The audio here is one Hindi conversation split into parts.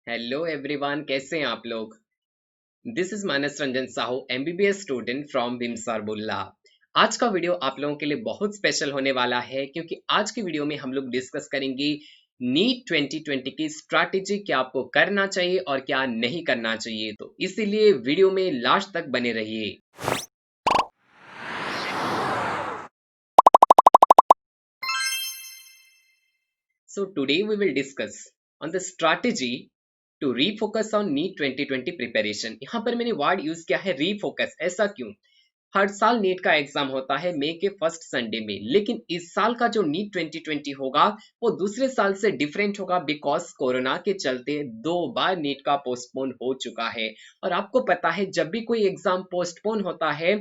हेलो एवरीवन, कैसे हैं आप लोग। This is Manas Ranjan Sahu, MBBS student from VIMSAR Burla. आज का वीडियो आप लोगों के लिए बहुत स्पेशल होने वाला है क्योंकि आज की वीडियो में हम लोग डिस्कस करेंगे नीट 2020 की स्ट्रैटेजी, क्या आपको करना चाहिए और क्या नहीं करना चाहिए। तो इसीलिए वीडियो में लास्ट तक बने रहिए। So today we will discuss on the strategy to refocus on NEET 2020 preparation। यहाँ पर मैंने वर्ड यूज किया है रीफोकस। ऐसा क्यों? हर साल नीट का एग्जाम होता है मई के फर्स्ट संडे में, लेकिन इस साल का जो नीट 2020 होगा वो दूसरे साल से डिफरेंट होगा बिकॉज कोरोना के चलते 2 बार नीट का पोस्टपोन हो चुका है। और आपको पता है जब भी कोई एग्जाम पोस्टपोन होता है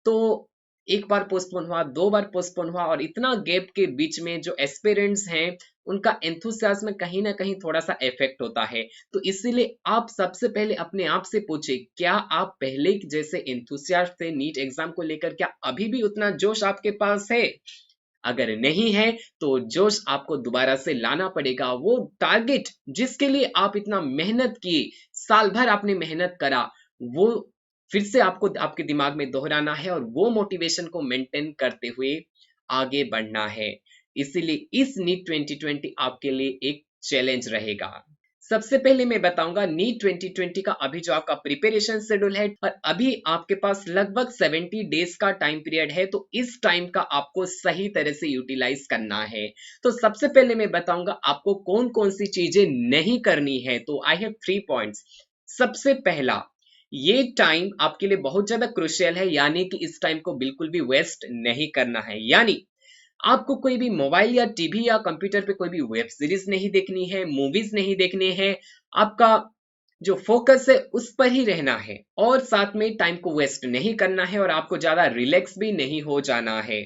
तो एक बार पोस्टपोन हुआ, 2 बार पोस्टपोन हुआ, और इतना गैप के बीच में जो एस्पिरेंट्स हैं उनका एंथुसियाज्म कहीं ना कहीं थोड़ा सा इफेक्ट होता है। तो इसीलिए आप सबसे पहले अपने आप से पूछे, क्या आप पहले जैसे एंथुसियास्ट थे नीट एग्जाम को लेकर? क्या अभी भी उतना जोश आपके पास है? अगर नहीं है तो जोश आपको दोबारा से लाना पड़ेगा। वो टारगेट जिसके लिए आप इतना मेहनत किए, साल भर आपने मेहनत करा, वो फिर से आपको आपके दिमाग में दोहराना है और वो मोटिवेशन को मेंटेन करते हुए आगे बढ़ना है। इसीलिए इस नीट 2020 आपके लिए एक चैलेंज रहेगा। सबसे पहले मैं बताऊंगा नीट 2020 का अभी जो आपका प्रिपरेशन शेड्यूल है, और अभी आपके पास लगभग 70 डेज का टाइम पीरियड है, तो इस टाइम का आपको सही तरह से यूटिलाइज करना है। तो सबसे पहले मैं बताऊंगा आपको कौन कौन सी चीजें नहीं करनी है। तो आई हैव 3 पॉइंट्स। सबसे पहला, ये टाइम आपके लिए बहुत ज्यादा क्रुशियल है, यानी कि इस टाइम को बिल्कुल भी वेस्ट नहीं करना है। यानी आपको कोई भी मोबाइल या टीवी या कंप्यूटर पे कोई भी वेब सीरीज नहीं देखनी है, मूवीज नहीं देखने हैं। आपका जो फोकस है उस पर ही रहना है और साथ में टाइम को वेस्ट नहीं करना है और आपको ज्यादा रिलैक्स भी नहीं हो जाना है।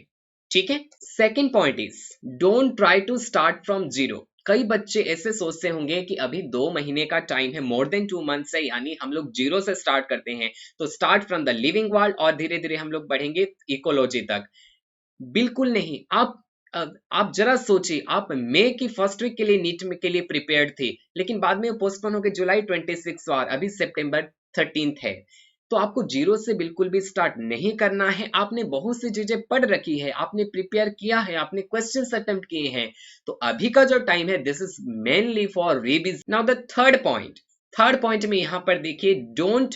ठीक है। Second point is don't try to start from zero. कई बच्चे ऐसे सोचते होंगे कि अभी 2 महीने का टाइम है, मोर देन 2 मंथ्स है, यानी हम लोग जीरो से स्टार्ट करते हैं। तो start from the living world और धीरे धीरे हम लोग बढ़ेंगे इकोलॉजी तक। बिल्कुल नहीं। आप जरा सोचिए, आप मई की फर्स्ट वीक के लिए नीट में के लिए प्रिपेयर्ड थे, लेकिन बाद में पोस्टपोन होकर जुलाई 26 और अभी सितंबर 13 है। तो आपको जीरो से बिल्कुल भी स्टार्ट नहीं करना है। आपने बहुत सी चीजें पढ़ रखी है, आपने प्रिपेयर किया है, आपने क्वेश्चंस अटेम्प्ट किए हैं। तो अभी का जो टाइम है this is mainly for revision. Now the third point में यहां पर देखिए, डोंट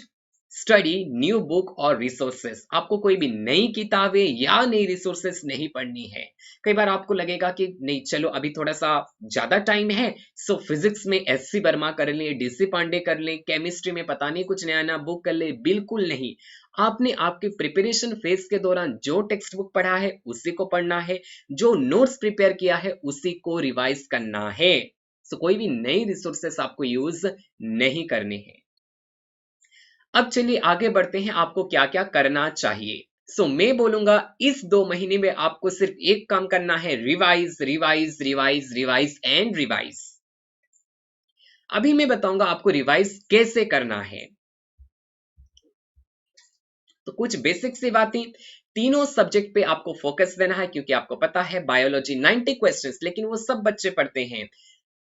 स्टडी न्यू बुक और रिसोर्सेस। आपको कोई भी नई किताबें या नई रिसोर्सेस नहीं पढ़नी है। कई बार आपको लगेगा कि नहीं, चलो अभी थोड़ा सा ज्यादा टाइम है, सो फिजिक्स में एससी वर्मा कर लें, डीसी पांडे कर लें, केमिस्ट्री में पता नहीं कुछ नया नया बुक कर ले। बिल्कुल नहीं। आपने आपके प्रिपरेशन फेज के दौरान जो टेक्स्ट बुक पढ़ा है उसी को पढ़ना है, जो नोट्स प्रिपेयर किया है उसी को रिवाइज करना है। सो कोई भी नई रिसोर्सेस आपको यूज नहीं करने हैं। अब चलिए आगे बढ़ते हैं, आपको क्या क्या करना चाहिए। मैं बोलूंगा इस 2 महीने में आपको सिर्फ एक काम करना है, revise revise revise revise and revise. अभी मैं बताऊंगा आपको रिवाइज कैसे करना है। तो कुछ बेसिक सी बातें, तीनों सब्जेक्ट पे आपको फोकस देना है, क्योंकि आपको पता है बायोलॉजी 90 क्वेश्चंस, लेकिन वो सब बच्चे पढ़ते हैं।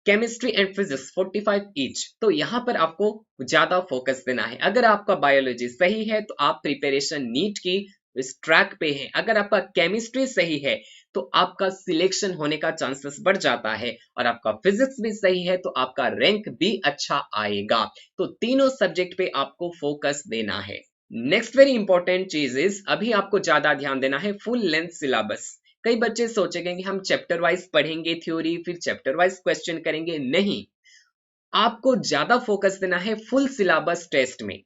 Chemistry and physics 45 each. तो यहां पर आपको ज्यादा फोकस देना है। अगर आपका बायोलॉजी सही है तो आप प्रिपरेशन नीट की इस ट्रैक पे हैं। अगर आपका केमिस्ट्री सही है तो आपका सिलेक्शन होने का चांसेस बढ़ जाता है, और आपका फिजिक्स भी सही है तो आपका रैंक भी अच्छा आएगा। तो तीनों सब्जेक्ट पे आपको फोकस देना है। नेक्स्ट वेरी इंपॉर्टेंट चीज इज, अभी आपको ज्यादा ध्यान देना है फुल लेंथ सिलेबस। कई बच्चे सोचेंगे कि हम चैप्टर वाइज पढ़ेंगे थ्योरी, फिर चैप्टर वाइज क्वेश्चन करेंगे। नहीं, आपको ज्यादा फोकस देना है फुल सिलेबस टेस्ट में।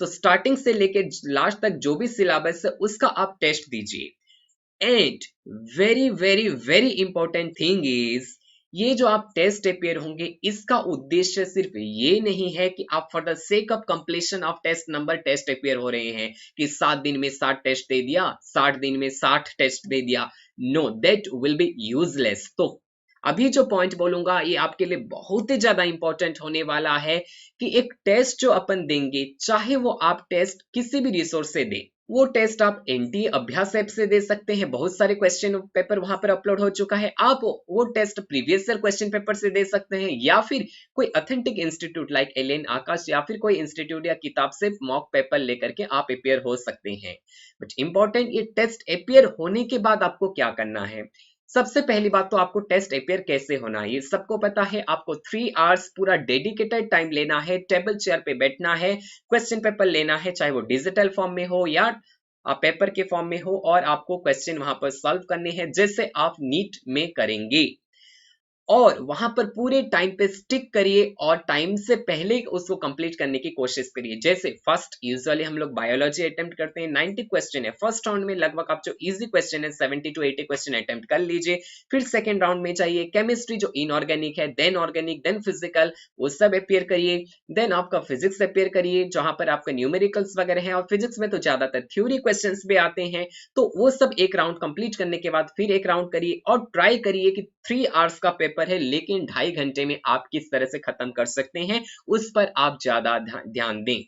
तो स्टार्टिंग से लेके लास्ट तक जो भी सिलेबस है उसका आप टेस्ट दीजिए। And very very very important thing is, ये जो आप टेस्ट अपेयर होंगे इसका उद्देश्य सिर्फ ये नहीं है कि आप for the sake of completion of test number test appear हो रहे हैं कि 7 दिन में 60 टेस्ट दे दिया, 60 दिन में 60 टेस्ट दे दिया। No, that will be useless. तो अभी जो पॉइंट बोलूंगा ये आपके लिए बहुत ही ज्यादा इंपॉर्टेंट होने वाला है कि एक टेस्ट जो अपन देंगे, चाहे वो आप टेस्ट किसी भी रिसोर्स से दें, वो टेस्ट आप एनटीए अभ्यास ऐप से दे सकते हैं, बहुत सारे क्वेश्चन पेपर वहां पर अपलोड हो चुका है। आप वो test previous year question paper से दे सकते हैं, या फिर कोई authentic institute like Allen Aakash या फिर कोई इंस्टीट्यूट या किताब से मॉक पेपर लेकर के आप अपियर हो सकते हैं। बट इंपॉर्टेंट, ये टेस्ट अपियर होने के बाद आपको क्या करना है। सबसे पहली बात तो आपको टेस्ट अपियर कैसे होना है ये सबको पता है। आपको 3 आवर्स पूरा डेडिकेटेड टाइम लेना है, टेबल चेयर पे बैठना है, क्वेश्चन पेपर लेना है, चाहे वो डिजिटल फॉर्म में हो या पेपर के फॉर्म में हो, और आपको क्वेश्चन वहां पर सॉल्व करने हैं जैसे आप नीट में करेंगे। और वहां पर पूरे टाइम पे स्टिक करिए और टाइम से पहले उसको कंप्लीट करने की कोशिश करिए। जैसे फर्स्ट यूजुअली हम लोग बायोलॉजी अटेम्प्ट करते हैं, 90 क्वेश्चन है फर्स्ट राउंड में, लगभग आप जो इजी क्वेश्चन है 70 to 80 क्वेश्चन अटेम्प्ट कर लीजिए। फिर सेकंड राउंड में चाहिए केमिस्ट्री जो इनऑर्गेनिक है, देन ऑर्गेनिक, देन फिजिकल, वो सब अपियर करिए। देन आपका फिजिक्स अपियर करिए जहां पर आपका न्यूमेरिकल्स वगैरह है, और फिजिक्स में तो ज्यादातर थ्योरी क्वेश्चन भी आते हैं, तो वो सब एक राउंड कंप्लीट करने के बाद फिर एक राउंड करिए और ट्राई करिए कि 3 आवर्स का पेपर है लेकिन 2.5 घंटे में आप किस तरह से खत्म कर सकते हैं, उस पर आप ज्यादा ध्यान दें।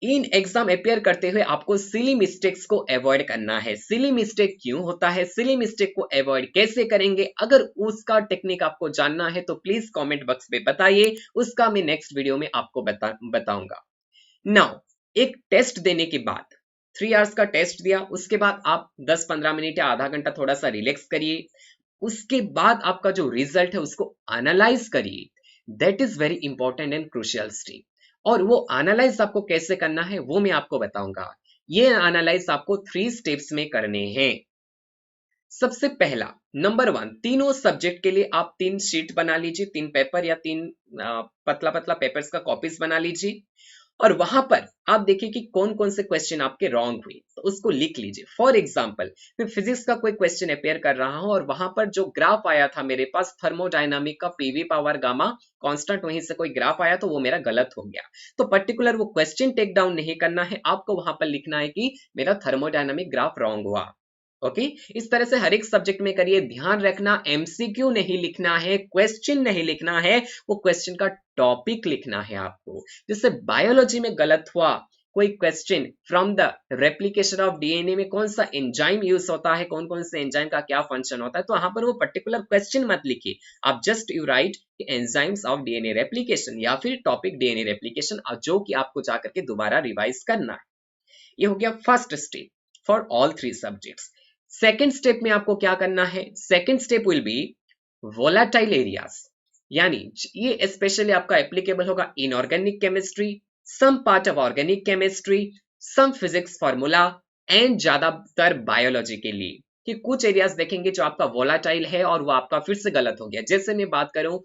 इन एग्जाम अपियर करते हुए आपको सिली मिस्टेक्स को अवॉइड करना है। सिली मिस्टेक क्यों होता है, सिली मिस्टेक को अवॉइड कैसे करेंगे, अगर उसका टेक्निक आपको जानना है तो प्लीज कमेंट बॉक्स में बताइए, उसका मैं नेक्स्ट वीडियो में आपको बताऊंगा। नाउ, एक टेस्ट देने के बाद 3 आवर्स का टेस्ट दिया, उसके बाद आप 10-15 मिनट या आधा घंटा थोड़ा सा रिलैक्स करिए, उसके बाद आपका जो रिजल्ट है उसको एनालाइज करिए। That is very important and crucial step. और वो एनालाइज आपको कैसे करना है वो मैं आपको बताऊंगा। ये एनालाइज आपको 3 स्टेप्स में करने हैं। सबसे पहला, नंबर 1, तीनों सब्जेक्ट के लिए आप 3 शीट बना लीजिए, 3 पेपर या 3 पतला पतला पेपर्स का कॉपीज बना लीजिए, और वहां पर आप देखिए कि कौन कौन से क्वेश्चन आपके रॉन्ग हुए, तो उसको लिख लीजिए। फॉर एग्जांपल, मैं फिजिक्स का कोई क्वेश्चन अपेयर कर रहा हूं और वहां पर जो ग्राफ आया था मेरे पास थर्मोडायनामिक का पीवी पावर गामा कांस्टेंट, वहीं से कोई ग्राफ आया तो वो मेरा गलत हो गया। तो पर्टिकुलर वो क्वेश्चन टेक डाउन नहीं करना है, आपको वहां पर लिखना है कि मेरा थर्मोडायनामिक ग्राफ रॉन्ग हुआ। ओके, इस तरह से हर एक सब्जेक्ट में करिए। ध्यान रखना, एमसीक्यू नहीं लिखना है, क्वेश्चन नहीं लिखना है, वो क्वेश्चन का टॉपिक लिखना है आपको। जैसे बायोलॉजी में गलत हुआ, कोई question from the replication of DNA में कौन सा एंजाइम यूज होता है, कौन कौन से एंजाइम का क्या फंक्शन होता है, तो वहां पर वो पर्टिकुलर क्वेश्चन मत लिखिए, आप just you right enzymes of DNA replication या फिर टॉपिक डीएनए रेप्लिकेशन, जो कि आपको जाकर के दोबारा रिवाइज करना है। ये हो गया first step for all 3 subjects. Second step में आपको क्या करना है, second step will be volatile areas, यानी ये स्पेशली आपका एप्लीकेबल होगा inorganic chemistry, some part of organic chemistry, some physics formula, and ज्यादातर बायोलॉजी के लिए, कि कुछ एरियाज देखेंगे जो आपका वोलाटाइल है और वो आपका फिर से गलत हो गया। जैसे मैं बात करूं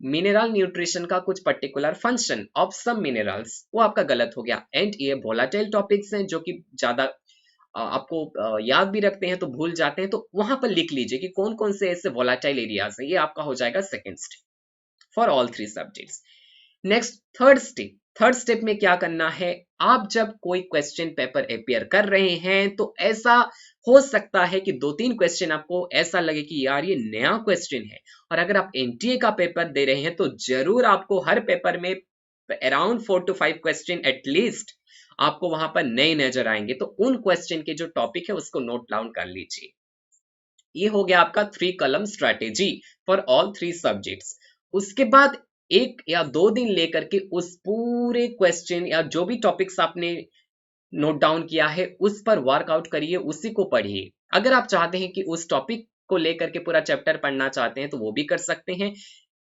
मिनरल न्यूट्रिशन का कुछ particular function of some minerals, वो आपका गलत हो गया। एंड ये वोलाटाइल टॉपिक्स हैं जो कि ज्यादा आपको याद भी रखते हैं तो भूल जाते हैं, तो वहां पर लिख लीजिए कि कौन कौन से ऐसे वोलाटाइल एरियाज हैं। ये आपका हो जाएगा second step for all 3 subjects. Next, third step में क्या करना है, आप जब कोई क्वेश्चन पेपर अपियर कर रहे हैं तो ऐसा हो सकता है कि 2-3 क्वेश्चन आपको ऐसा लगे कि यार ये नया क्वेश्चन है, और अगर आप एनटीए का पेपर दे रहे हैं तो जरूर आपको हर पेपर में अराउंड 4 to 5 क्वेश्चन एटलीस्ट आपको वहां पर नए नजर आएंगे, तो उन क्वेश्चन के जो टॉपिक है उसको नोट डाउन कर लीजिए। ये हो गया आपका 3 column strategy for all 3 subjects. उसके बाद 1 या 2 दिन लेकर के उस पूरे क्वेश्चन या जो भी टॉपिक्स आपने नोट डाउन किया है उस पर वर्कआउट करिए, उसी को पढ़िए। अगर आप चाहते हैं कि उस टॉपिक को लेकर के पूरा चैप्टर पढ़ना चाहते हैं तो वो भी कर सकते हैं,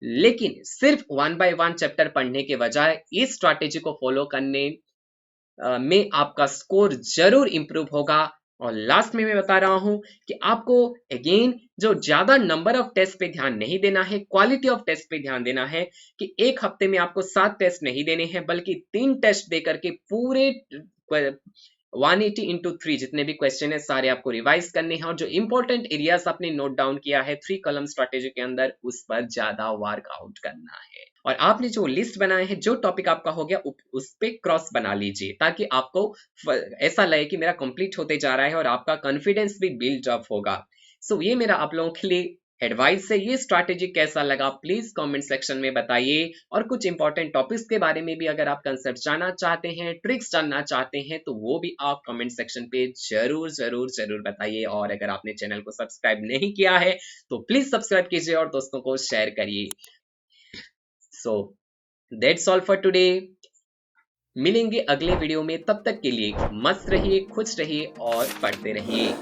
लेकिन सिर्फ 1 by 1 चैप्टर पढ़ने के बजाय इस स्ट्रैटेजी को फॉलो करने में आपका स्कोर जरूर इंप्रूव होगा। और लास्ट में मैं बता रहा हूं कि आपको अगेन जो ज्यादा नंबर ऑफ टेस्ट पे ध्यान नहीं देना है, क्वालिटी ऑफ टेस्ट पे ध्यान देना है, कि एक हफ्ते में आपको 7 टेस्ट नहीं देने हैं बल्कि 3 टेस्ट देकर के पूरे 180 into 3 जितने भी क्वेश्चन है सारे आपको रिवाइज करने हैं, और जो इंपॉर्टेंट एरियाज आपने नोट डाउन किया है 3 कॉलम स्ट्रैटेजी के अंदर उस पर ज्यादा वर्कआउट करना है। और आपने जो लिस्ट बनाए हैं, जो टॉपिक आपका हो गया उस पे क्रॉस बना लीजिए, ताकि आपको ऐसा लगे कि मेरा कंप्लीट होते जा रहा है और आपका कॉन्फिडेंस भी बिल्ड अप होगा। सो ये मेरा आप लोगों के लिए एडवाइस से ये स्ट्रैटेजी कैसा लगा प्लीज कमेंट सेक्शन में बताइए, और कुछ इंपॉर्टेंट टॉपिक्स के बारे में भी अगर आप कंसेप्ट जानना चाहते हैं, ट्रिक्स जानना चाहते हैं, तो वो भी आप कमेंट सेक्शन पे जरूर जरूर जरूर बताइए। और अगर आपने चैनल को सब्सक्राइब नहीं किया है तो प्लीज सब्सक्राइब कीजिए और दोस्तों को शेयर करिए। So that's all for today. मिलेंगे अगले वीडियो में, तब तक के लिए मस्त रहिए, खुश रहिए और पढ़ते रहिए।